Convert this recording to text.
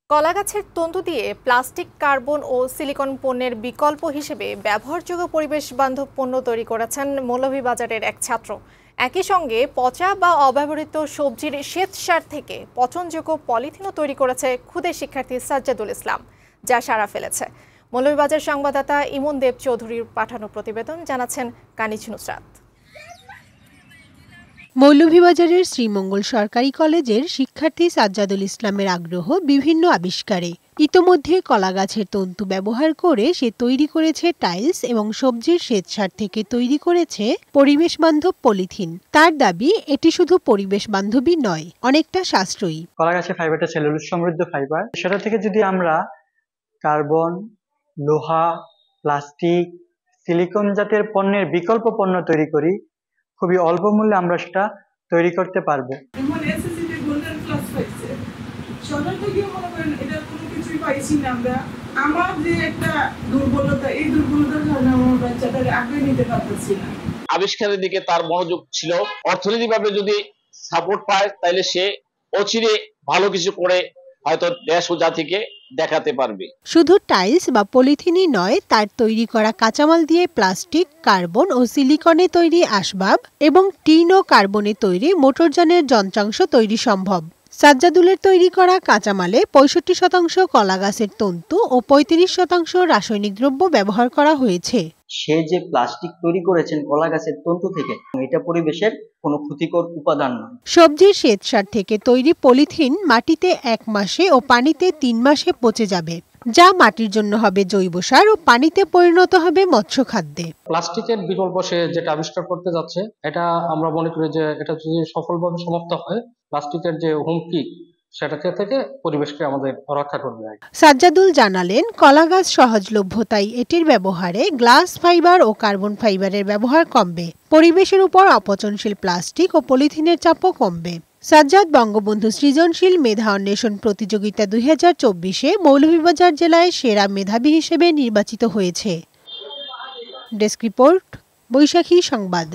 কলাগাছের তন্তু দিয়ে plastic, carbon ও silicon পণ্যের বিকল্প হিসেবে ব্যবহারযোগ্য পরিবেশ বান্ধব পণ্য তৈরি করেছেন মৌলভীবাজারের এক ছাত্র। একই সঙ্গে পচা বা অব্যবহৃত সবজির শ্বেতসার থেকে পচনযোগ্য পলিথিনও তৈরি করেছে ক্ষুদে শিক্ষার্থী সাজ্জাদুল ইসলাম, যা সাড়া ফেলেছে। মৌলভীবাজার সংবাদদাতা ইমন দেব চৌধুরীর পাঠানো প্রতিবেদন জানাচ্ছেন কানিজ নুসরাত। মৌলভীবাজারের শ্রীমঙ্গল সরকারি কলেজের শিক্ষার্থী সাজ্জাদুল ইসলামের আগ্রহ বিভিন্ন আবিষ্কারে। ইতোমধ্যে কলাগাছের তন্তু ব্যবহার করে সে তৈরি করেছে টাইলস এবং সবজির শ্বেতসার থেকে তৈরি করেছে পরিবেশ বান্ধব পলিথিন। তার দাবি, এটি শুধু পরিবেশ বান্ধবই নয়, অনেকটা সাশ্রয়ী। কলাগাছের ফাইবারটা সেলুলোজ সমৃদ্ধ ফাইবার, সেটা থেকে যদি আমরা কার্বন, লোহা, প্লাস্টিক, সিলিকন জাতীয় পণ্যের বিকল্প পণ্য তৈরি করি, খুবই অল্প মূল্যে আমরা সেটা তৈরি করতে পারবো। আবিষ্কারের দিকে তার মনোযোগ ছিল। অর্থনৈতিকভাবে যদি সাপোর্ট পায় তাহলে সে অচিরে ভালো কিছু করে হয়তো দেশ ও জাতিকে দেখাতে পারবে। শুধু টাইলস বা পলিথিনই নয়, তার তৈরি করা কাঁচামাল দিয়ে প্লাস্টিক, কার্বন ও সিলিকনে তৈরি আসবাব এবং টিন ও কার্বনে তৈরি মোটরযানের যন্ত্রাংশ তৈরি সম্ভব। সাজ্জাদুলের তৈরি করা কাঁচামালে 65% কলাগাছের তন্তু ও 35% রাসায়নিক দ্রব্য ব্যবহার করা হয়েছে। সে যে প্লাস্টিক তৈরি করেছেন কলা গাছের তন্তু থেকে, এটা পরিবেশের কোনো ক্ষতিকর উপাদান নয়। সবজির শ্বেতসার থেকে তৈরি পলিথিন মাটিতে 1 মাসে ও পানিতে 3 মাসে পচে যাবে, যা মাটির জন্য হবে জৈব সার ও পানিতে পরিণত হবে মৎস্য খাদ্যে। প্লাস্টিকের বিকল্প সে যেটা আবিষ্কার করতে যাচ্ছে, এটা আমরা মনে করি যে এটা যদি সফলভাবে সমাপ্ত হয়, প্লাস্টিকের যে হুমকি সেটা থেকে পরিবেশকে আমাদের রক্ষা করবে। সাজ্জাদুল জানালেন, কলাগাছ সহজলভ্য, তাই এটির ব্যবহারে গ্লাস ফাইবার ও কার্বন ফাইবারের ব্যবহার কমবে। পরিবেশের উপর অপচনশীল প্লাস্টিক ও পলিথিনের চাপও কমবে। সাজ্জাদ বঙ্গবন্ধু সৃজনশীল মেধা অন্বেষণ প্রতিযোগিতা 2024-এ মৌলভীবাজার জেলায় সেরা মেধাবী হিসেবে নির্বাচিত হয়েছে। ডেস্ক রিপোর্ট, বৈশাখী সংবাদ।